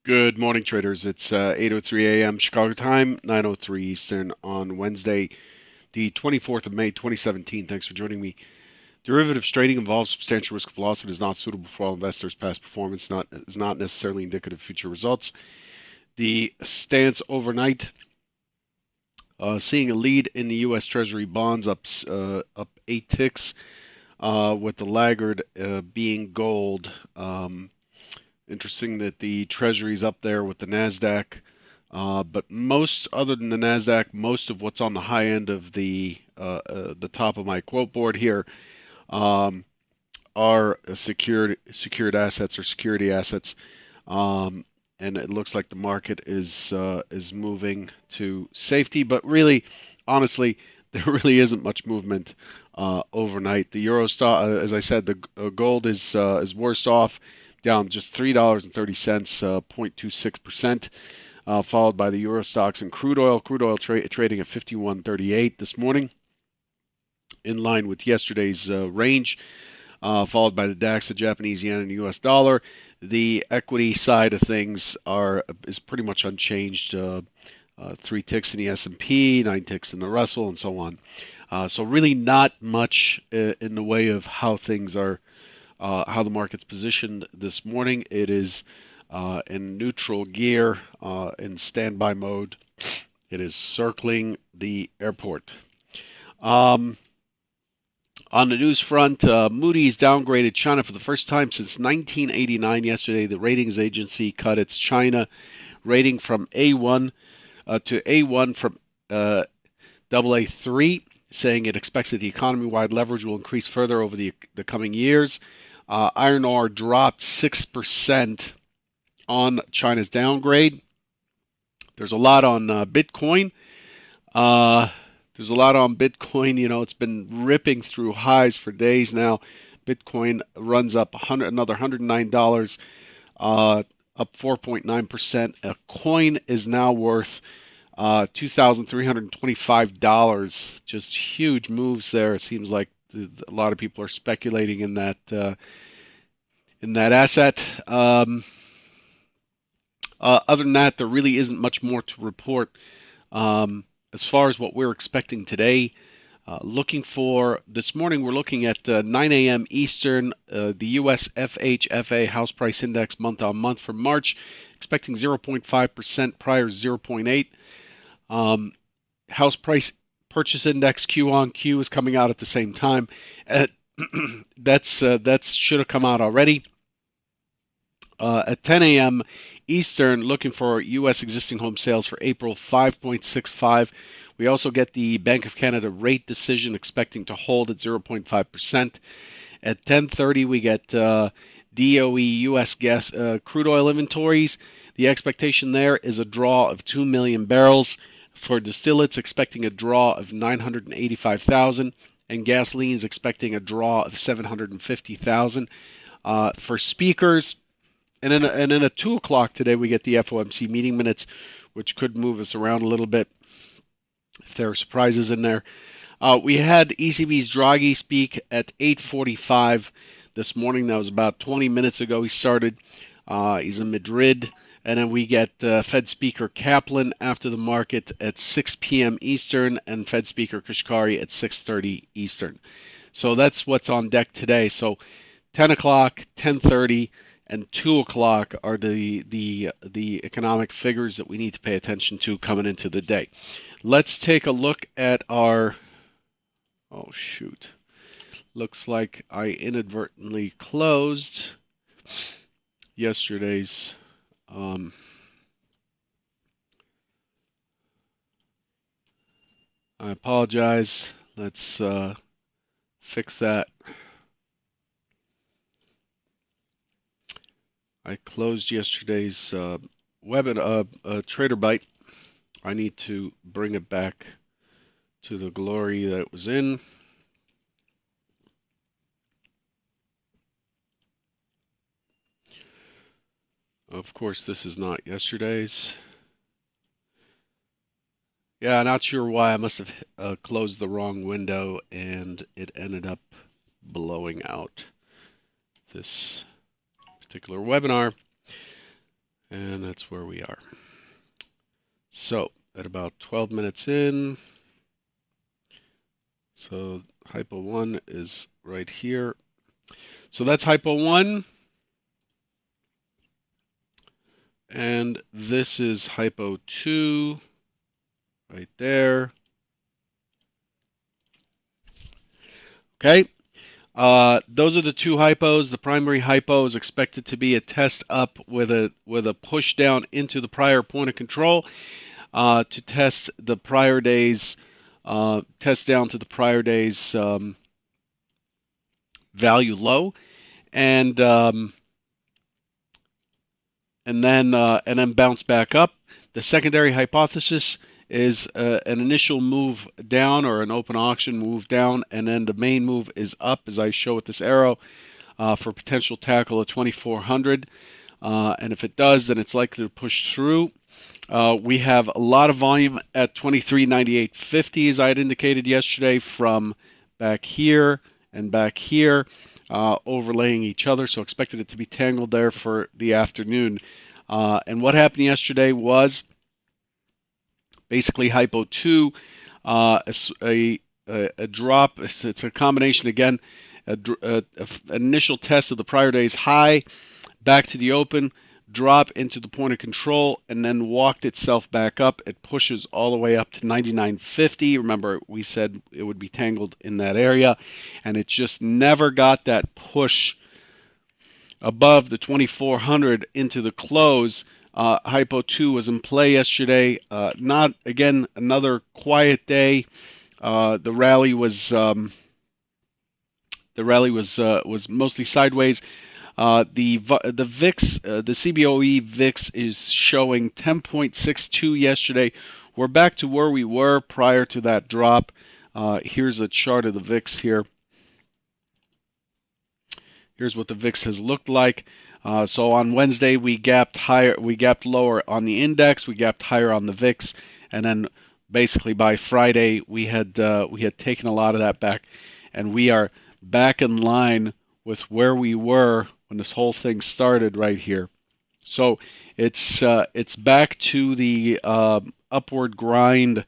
Good morning, traders. It's 8:03 a.m. Chicago time, 9:03 Eastern on Wednesday, the 24th of May, 2017. Thanks for joining me. Derivatives trading involves substantial risk of loss and is not suitable for all investors. Past performance is not necessarily indicative of future results. The stance overnight, seeing a lead in the U.S. Treasury bonds up 8 ticks, with the laggard being gold. Interesting that the Treasury's up there with the Nasdaq. But other than the Nasdaq, most of what's on the high end of the top of my quote board here um, are secured assets or security assets, um, and it looks like the market is moving to safety. But really, honestly, there really isn't much movement overnight. The euro stock, as I said, the gold is worse off, down just $3.30, 0.26%, followed by the euro stocks and crude oil. Crude oil trading at 51.38 this morning, in line with yesterday's range, followed by the DAX, the Japanese yen, and the U.S. dollar. The equity side of things is pretty much unchanged. 3 ticks in the S&P, 9 ticks in the Russell, and so on. So really not much in the way of how the market's positioned this morning. It is in neutral gear, in standby mode. It is circling the airport. Um, on the news front, Moody's downgraded China for the first time since 1989 yesterday. The ratings agency cut its China rating from A1 to A1 from AA3, saying it expects that the economy-wide leverage will increase further over the coming years. Iron ore dropped 6% on China's downgrade. There's a lot on Bitcoin. Uh, there's a lot on Bitcoin. You know, it's been ripping through highs for days now. Bitcoin runs up another $109, up 4.9%. A coin is now worth $2,325. Just huge moves there. It seems like a lot of people are speculating in that asset. Other than that, there really isn't much more to report. As far as what we're expecting today, looking for this morning, we're looking at 9 a.m. Eastern, the U.S. FHFA House Price Index month on month for March, expecting 0.5%, prior 0.8. House Price Purchase Index Q on Q is coming out at the same time. At, that should have come out already. At 10 a.m. Eastern, looking for U.S. existing home sales for April, 5.65. We also get the Bank of Canada rate decision, expecting to hold at 0.5%. At 10:30, we get DOE U.S. gas crude oil inventories. The expectation there is a draw of 2 million barrels. For distillates, expecting a draw of 985,000, and gasoline is expecting a draw of 750,000. For speakers, and then at 2 o'clock today, we get the FOMC meeting minutes, which could move us around a little bit if there are surprises in there. We had ECB's Draghi speak at 8:45 this morning. That was about 20 minutes ago. He started. He's in Madrid. And then we get Fed Speaker Kaplan after the market at 6 p.m. Eastern, and Fed Speaker Kashkari at 6:30 Eastern. So that's what's on deck today. So 10 o'clock, 10:30, and 2 o'clock are the economic figures that we need to pay attention to coming into the day. Let's take a look at our. Oh shoot! Looks like I inadvertently closed yesterday's. I apologize. Let's fix that. I closed yesterday's Trader Bite. I need to bring it back to the glory that it was in. Of course, this is not yesterday's. Yeah, not sure why. I must have closed the wrong window and it ended up blowing out this particular webinar. And that's where we are. So at about 12 minutes in, so hypo 1 is right here. So that's hypo 1, and this is hypo 2 right there. Okay, those are the two hypos. The primary hypo is expected to be a test up with a push down into the prior point of control to test the prior day's test down to the prior day's value low, and um, and then bounce back up. The secondary hypothesis is an initial move down or an open auction move down, and then the main move is up, as I show with this arrow, for potential tackle at 2400. And if it does, then it's likely to push through. We have a lot of volume at 23.9850, as I had indicated yesterday, from back here and back here, overlaying each other. So expected it to be tangled there for the afternoon. And what happened yesterday was basically hypo 2, a, a drop. It's a combination again, an initial test of the prior day's high, back to the open, drop into the point of control, and then walked itself back up. It pushes all the way up to 99.50. Remember, we said it would be tangled in that area, and it just never got that push above the 2400 into the close. Hypo 2 was in play yesterday. Not again another quiet day. The rally was was mostly sideways. The VIX, the CBOE VIX is showing 10.62 yesterday. We're back to where we were prior to that drop. Here's a chart of the VIX here. Here's what the VIX has looked like. So on Wednesday we gapped higher, we gapped lower on the index, we gapped higher on the VIX, and then basically by Friday we had taken a lot of that back, and we are back in line with where we were when this whole thing started right here. So it's back to the upward grind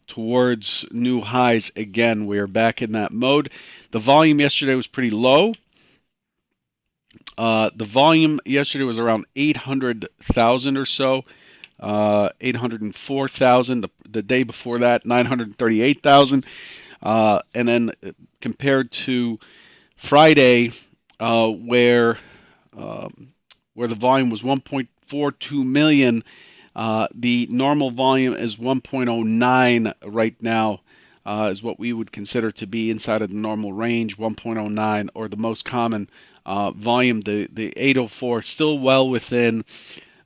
towards new highs again. We're back in that mode. The volume yesterday was pretty low. The volume yesterday was around 800,000 or so, 804,000. The day before that, 938,000. And then compared to Friday, where where the volume was 1.42 million, the normal volume is 1.09 right now. Is what we would consider to be inside of the normal range, 1.09, or the most common volume. The 804 still well within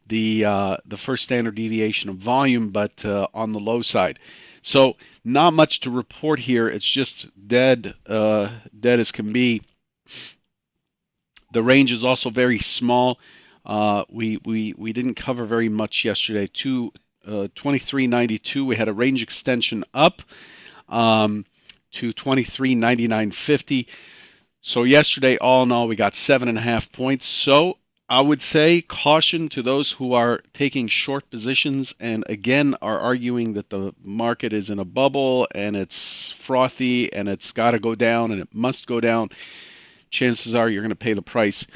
the first standard deviation of volume, but on the low side. So not much to report here. It's just dead, dead as can be. The range is also very small. We didn't cover very much yesterday. 2392, we had a range extension up to 2399.50. So yesterday, all in all, we got 7.5 points. So I would say caution to those who are taking short positions and again are arguing that the market is in a bubble and it's frothy and it's got to go down and it must go down. Chances are you're going to pay the price.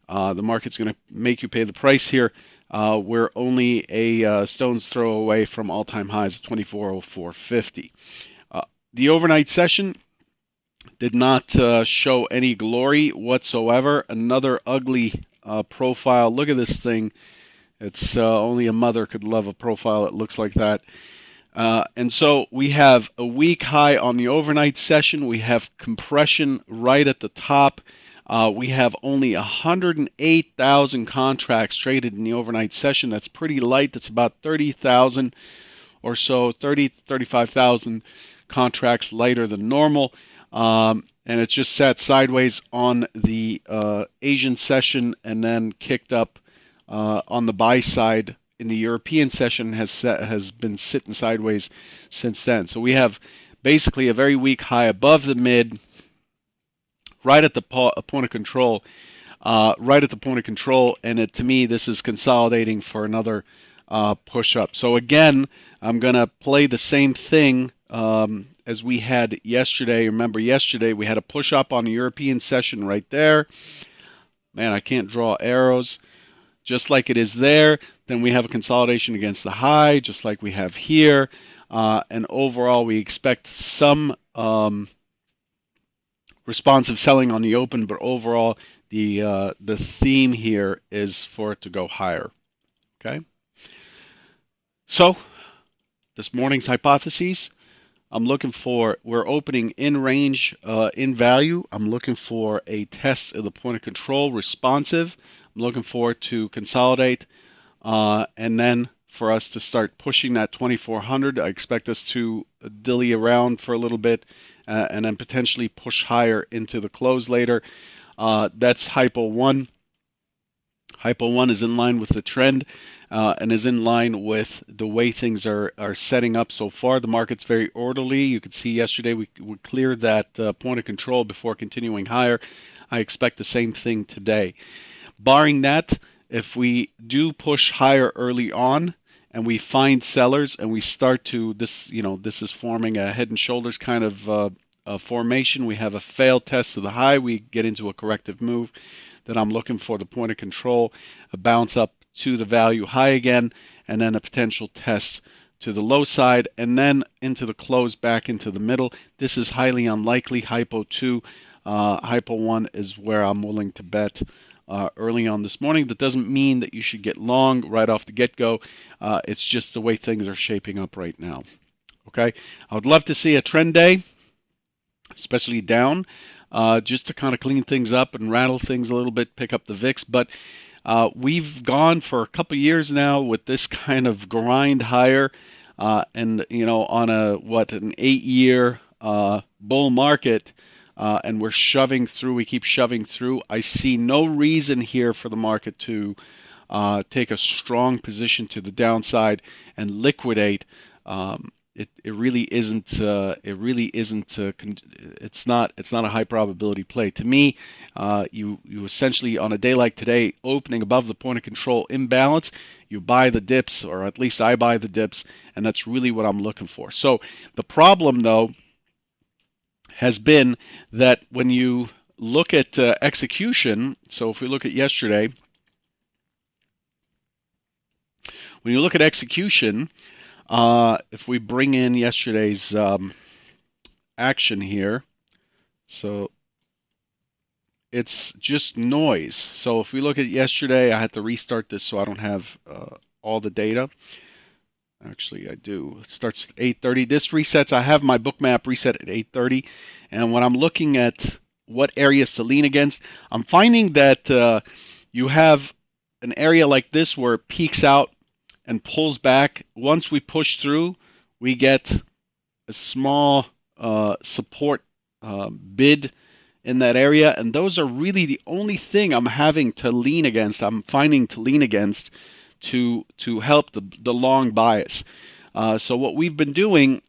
The market's going to make you pay the price here. We're only a stone's throw away from all-time highs of 2404.50. The overnight session did not show any glory whatsoever. Another ugly profile. Look at this thing. It's only a mother could love a profile that looks like that. And so we have a weak high on the overnight session. We have compression right at the top. We have only 108,000 contracts traded in the overnight session. That's pretty light. That's about 30,000 or so, 30, 35,000 contracts lighter than normal. And it's just sat sideways on the Asian session and then kicked up on the buy side in the European session has been sitting sideways since then. So we have basically a very weak high above the mid, right at the point of control. right at the point of control, and to me, this is consolidating for another push up. So again, I'm going to play the same thing as we had yesterday. Remember, yesterday we had a push up on the European session right there. Man, I can't draw arrows. Just like it is there, then we have a consolidation against the high, just like we have here. And overall, we expect some responsive selling on the open, but overall, the theme here is for it to go higher. Okay. So this morning's hypotheses, I'm looking for, we're opening in range in value. I'm looking for a test of the point of control responsive. I'm looking for it to consolidate and then for us to start pushing that 2400. I expect us to dilly around for a little bit and then potentially push higher into the close later. That's hypo 1. Hypo 1 is in line with the trend and is in line with the way things are setting up so far. The market's very orderly. You could see yesterday we cleared that point of control before continuing higher. I expect the same thing today. Barring that, if we do push higher early on and we find sellers and we start to this, this is forming a head and shoulders kind of formation. We have a failed test of the high. We get into a corrective move. Then I'm looking for the point of control, a bounce up to the value high again, and then a potential test to the low side, and then into the close back into the middle. This is highly unlikely. Hypo 2, hypo 1 is where I'm willing to bet early on this morning. That doesn't mean that you should get long right off the get-go. It's just the way things are shaping up right now. Okay, I would love to see a trend day, especially down, just to kind of clean things up and rattle things a little bit, pick up the VIX. But we've gone for a couple years now with this kind of grind higher, and on an 8-year bull market. And we're shoving through, we keep shoving through. I see no reason here for the market to take a strong position to the downside and liquidate. It really isn't. It really isn't. It's not a high probability play. To me, you essentially on a day like today, opening above the point of control imbalance, you buy the dips, or at least I buy the dips, and that's really what I'm looking for. So the problem, though, has been that when you look at execution, so if we look at yesterday, when you look at execution, if we bring in yesterday's action here, so it's just noise. So if we look at yesterday, I had to restart this so I don't have all the data. Actually, I do. It starts at 8:30. This resets. I have my book map reset at 8:30. And when I'm looking at what areas to lean against, I'm finding that you have an area like this where it peaks out and pulls back. Once we push through, we get a small support bid in that area. And those are really the only thing I'm having to lean against. I'm finding to lean against to help the long bias. So what we've been doing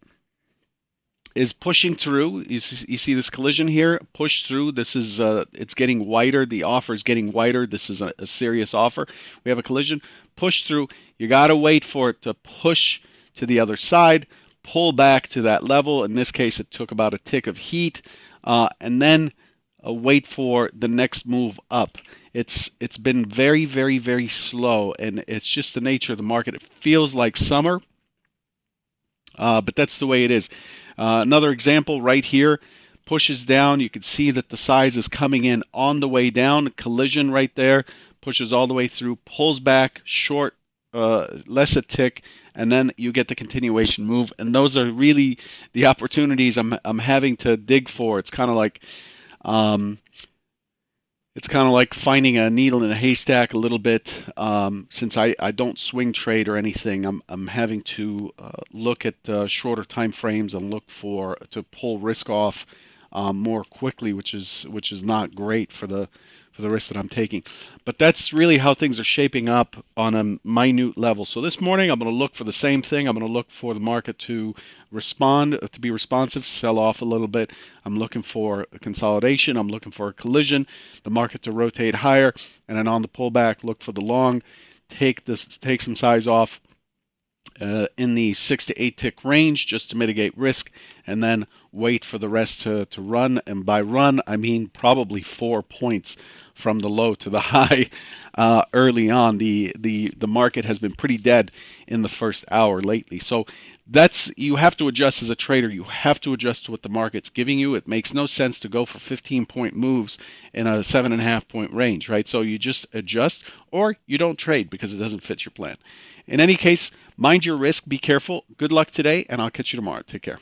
is pushing through. You see this collision here, push through. This is it's getting wider. The offer is getting wider. This is a serious offer. We have a collision, push through. You got to wait for it to push to the other side, pull back to that level. In this case, it took about a tick of heat, and then wait for the next move up. It's been very, very, very slow, and it's just the nature of the market. It feels like summer, but that's the way it is. Another example right here, pushes down. You can see that the size is coming in on the way down. Collision right there, pushes all the way through, pulls back, short, less a tick, and then you get the continuation move. And those are really the opportunities I'm having to dig for. It's kind of like finding a needle in a haystack a little bit. Since I don't swing trade or anything, I'm having to look at shorter time frames and look to pull risk off more quickly, which is not great for the risk that I'm taking. But that's really how things are shaping up on a minute level. So this morning I'm going to look for the same thing. I'm going to look for the market to respond, to be responsive, sell off a little bit. I'm looking for a consolidation. I'm looking for a collision, the market to rotate higher, and then on the pullback, look for the long, take some size off in the 6 to 8 tick range just to mitigate risk, and then wait for the rest to run. And by run, I mean probably 4 points from the low to the high early on. The market has been pretty dead in the first hour lately. So that's you have to adjust as a trader. You have to adjust to what the market's giving you. It makes no sense to go for 15-point moves in a 7.5 point range, right? So you just adjust or you don't trade because it doesn't fit your plan. In any case, mind your risk, be careful. Good luck today, and I'll catch you tomorrow. Take care.